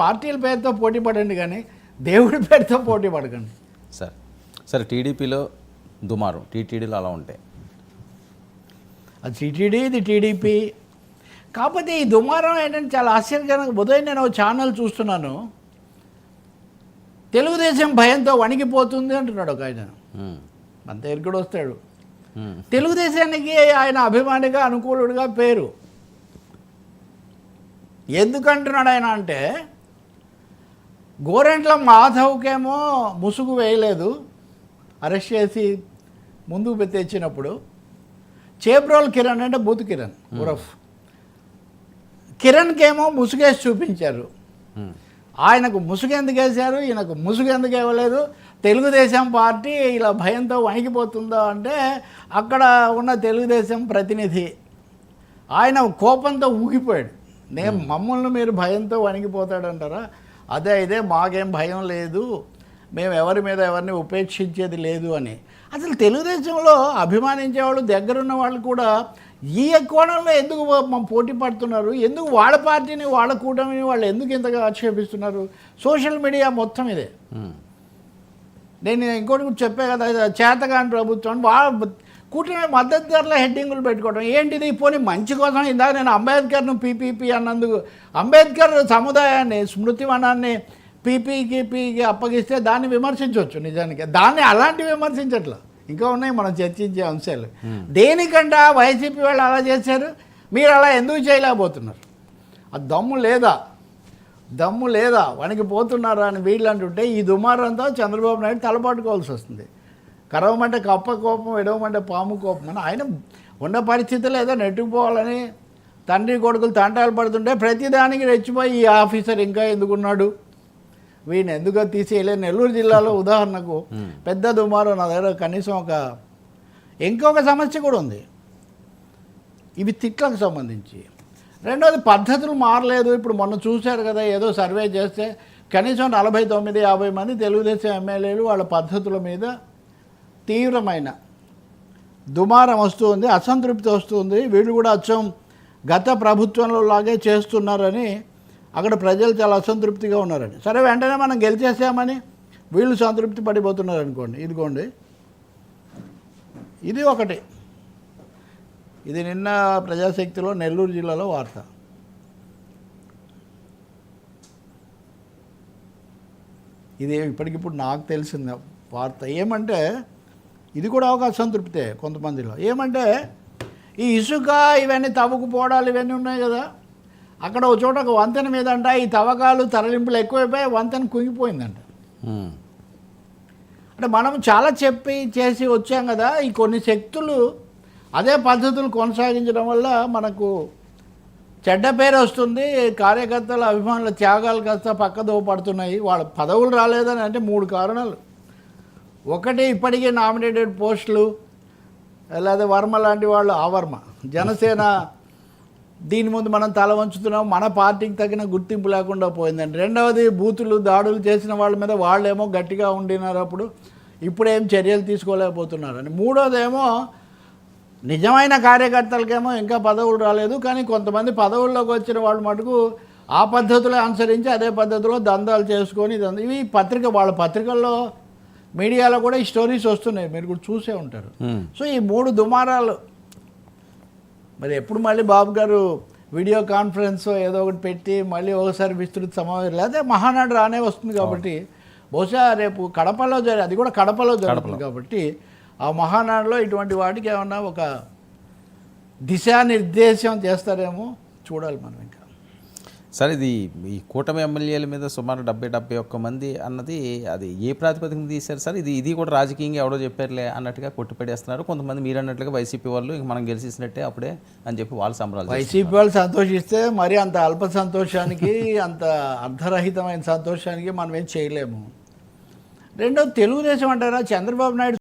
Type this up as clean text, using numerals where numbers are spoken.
పార్టీల పేరుతో పోటీ పడండి కానీ దేవుడి పేరుతో పోటీ పడకండి. సరే టీడీపీలో దుమారం, టీటీడీలో అలా ఉంటాయి. అది టీటీడీ, ఇది టీడీపీ. కాకపోతే ఈ దుమారం ఏంటంటే చాలా ఆశ్చర్యకరంగా, ఉదయం నేను ఒక ఛానల్ చూస్తున్నాను, తెలుగుదేశం భయంతో వణికిపోతుంది అంటున్నాడు ఒక ఆయన. మన దగ్గర కూడా వస్తాడు. తెలుగుదేశానికి ఆయన అభిమానిగా, అనుకూలుడిగా పేరు. ఎందుకంటున్నాడు ఆయన అంటే, గోరెంట్ల మాధవ్కేమో ముసుగు వేయలేదు, అరెస్ట్ చేసి ముందుకు తెచ్చినప్పుడు. చేబ్రోల్ కిరణ్ అంటే బూత్ కిరణ్ ఉరఫ్ కిరణ్కేమో ముసుగేసి చూపించారు. ఆయనకు ముసుగు ఎందుకు వేశారు, ఈయనకు ముసుగు ఎందుకు ఇవ్వలేదు, తెలుగుదేశం పార్టీ ఇలా భయంతో వణికిపోతుందో అంటే అక్కడ ఉన్న తెలుగుదేశం ప్రతినిధి ఆయన కోపంతో ఊగిపోయాడు. మమ్మల్ని మీరు భయంతో వణికిపోతాడంటారా, అదే ఇదే మాకేం భయం లేదు, మేము ఎవరి మీద ఎవరిని ఉపేక్షించేది లేదు అని. అసలు తెలుగుదేశంలో అభిమానించేవాళ్ళు, దగ్గరున్న వాళ్ళు కూడా ఈ కోణంలో ఎందుకు పోటీ పడుతున్నారు, ఎందుకు వాళ్ళ పార్టీని, వాళ్ళ కూటమిని వాళ్ళు ఎందుకు ఇంతగా ఆక్షేపిస్తున్నారు? సోషల్ మీడియా మొత్తం ఇదే. నేను ఇంకోటి కూడా చెప్పే కదా, చేతగాని ప్రభుత్వం వాళ్ళ కూటమి మద్దతుదారుల హెడ్డింగులు పెట్టుకోవడం ఏంటిది? పోనీ మంచి కోసం ఇందాక నేను అంబేద్కర్ను పీపీపీ అన్నందుకు, అంబేద్కర్ సముదాయాన్ని, స్మృతివనాన్ని పీపీకి అప్పగిస్తే దాన్ని విమర్శించవచ్చు నిజానికి, దాన్ని అలాంటి విమర్శించట్లా. ఇంకా ఉన్నాయి మనం చర్చించే అంశాలు. దేనికంటే వైసీపీ వాళ్ళు అలా చేశారు, మీరు అలా ఎందుకు చేయలేకపోతున్నారు? ఆ దమ్ము లేదా వణికిపోతున్నారా అని వీళ్ళు అంటుంటే, ఈ దుమారంతో చంద్రబాబు నాయుడు తలపట్టుకోవాల్సి వస్తుంది. కరవమంటే కప్ప కోపం, ఎడవమంటే పాము కోపం అని ఆయన ఉన్న పరిస్థితుల్లో ఏదో నెట్టుకుపోవాలని తండ్రి కొడుకులు తంటాలు పడుతుంటే ప్రతిదానికి రెచ్చిపోయి ఈ ఆఫీసర్ ఇంకా ఎందుకున్నాడు, వీడిని ఎందుకో తీసేయలేదు. నెల్లూరు జిల్లాలో ఉదాహరణకు పెద్ద దుమారం, నా దగ్గర కనీసం ఇంకొక సమస్య కూడా ఉంది, ఇవి తిట్లకు సంబంధించి. రెండోది పద్ధతులు మారలేదు. ఇప్పుడు మొన్న చూశారు కదా, ఏదో సర్వే చేస్తే కనీసం 49-50 మంది తెలుగుదేశం ఎమ్మెల్యేలు వాళ్ళ పద్ధతుల మీద తీవ్రమైన దుమారం వస్తుంది, అసంతృప్తి వస్తుంది. వీళ్ళు కూడా అచ్చం గత ప్రభుత్వంలో లాగే చేస్తున్నారని అక్కడ ప్రజలు చాలా అసంతృప్తిగా ఉన్నారని. సరే వెంటనే మనం గెలిచేసామని వీళ్ళు సంతృప్తి పడిపోతున్నారు అనుకోండి. ఇదిగోండి, ఇది ఒకటి. ఇది నిన్న ప్రజాశక్తిలో నెల్లూరు జిల్లాలో వార్త. ఇది ఇప్పటికిప్పుడు నాకు తెలిసిన వార్త. ఏమంటే ఇది కూడా ఒక అసంతృప్తే కొంతమందిలో. ఏమంటే ఈ ఇసుక ఇవన్నీ తవ్వుకుపోవడాలు ఇవన్నీ ఉన్నాయి కదా, అక్కడ ఒక చోట ఒక వంతెన మీద అంట ఈ తవ్వకాలు తరలింపులు ఎక్కువైపోయి వంతెన కుంగిపోయిందంట. అంటే మనం చాలా చెప్పి చేసి వచ్చాం కదా, ఈ కొన్ని శక్తులు అదే పద్ధతులు కొనసాగించడం వల్ల మనకు చెడ్డ పేరు వస్తుంది, కార్యకర్తల అభిమానుల త్యాగాలు కాస్త పక్కదో పడుతున్నాయి. వాళ్ళ పదవులు రాలేదని అంటే 3 కారణాలు. ఒకటి, ఇప్పటికీ నామినేటెడ్ పోస్టులు, లేదా వర్మ లాంటి వాళ్ళు, ఆవర్మ జనసేన దీని ముందు మనం తల వంచుతున్నాం, మన పార్టీకి తగిన గుర్తింపు లేకుండా పోయిందండి. రెండవది, బూతులు దాడులు చేసిన వాళ్ళ మీద వాళ్ళేమో గట్టిగా ఉండినారు అప్పుడు, ఇప్పుడేం చర్యలు తీసుకోలేకపోతున్నారని. మూడోదేమో నిజమైన కార్యకర్తలకేమో ఇంకా పదవులు రాలేదు, కానీ కొంతమంది పదవుల్లోకి వచ్చిన వాళ్ళు మటుకు ఆ పద్ధతులే అనుసరించి అదే పద్ధతిలో దందాలు చేసుకొని ఇవి వాళ్ళ పత్రికల్లో, మీడియాలో కూడా ఈ స్టోరీస్ వస్తున్నాయి, మీరు కూడా చూసే ఉంటారు. సో ఈ 3 దుమారాలు మరి ఎప్పుడు మళ్ళీ బాబు గారు వీడియో కాన్ఫరెన్స్ ఏదో ఒకటి పెట్టి మళ్ళీ ఒకసారి విస్తృత సమావేశం, లేదా మహానాడు రానే వస్తుంది కాబట్టి బహుశా రేపు కడపలో అది కూడా కడపలో జరుగుతుంది కాబట్టి ఆ మహానాడులో ఇటువంటి వాటికి ఏమన్నా ఒక దిశానిర్దేశం చేస్తారేమో చూడాలి మనం. ఇంకా సార్, ఇది ఈ కూటమి ఎమ్మెల్యేల మీద సుమారు 70-71 మంది అన్నది అది ఏ ప్రాతిపదికన తీశారు సార్? ఇది కూడా రాజకీయంగా ఎవడో చెప్పారులే అన్నట్టుగా కొట్టిపడేస్తున్నారు కొంతమంది. మీరు అన్నట్లుగా వైసీపీ వాళ్ళు ఇంక మనం గెలిచేసినట్టే అప్పుడే అని చెప్పి వాళ్ళు సంబరాలు. వైసీపీ వాళ్ళు సంతోషిస్తే మరి అంత అల్ప సంతోషానికి, అంత అర్ధరహితమైన సంతోషానికి మనం ఏం చేయలేము. రెండో, తెలుగుదేశం అంటారా, చంద్రబాబు నాయుడు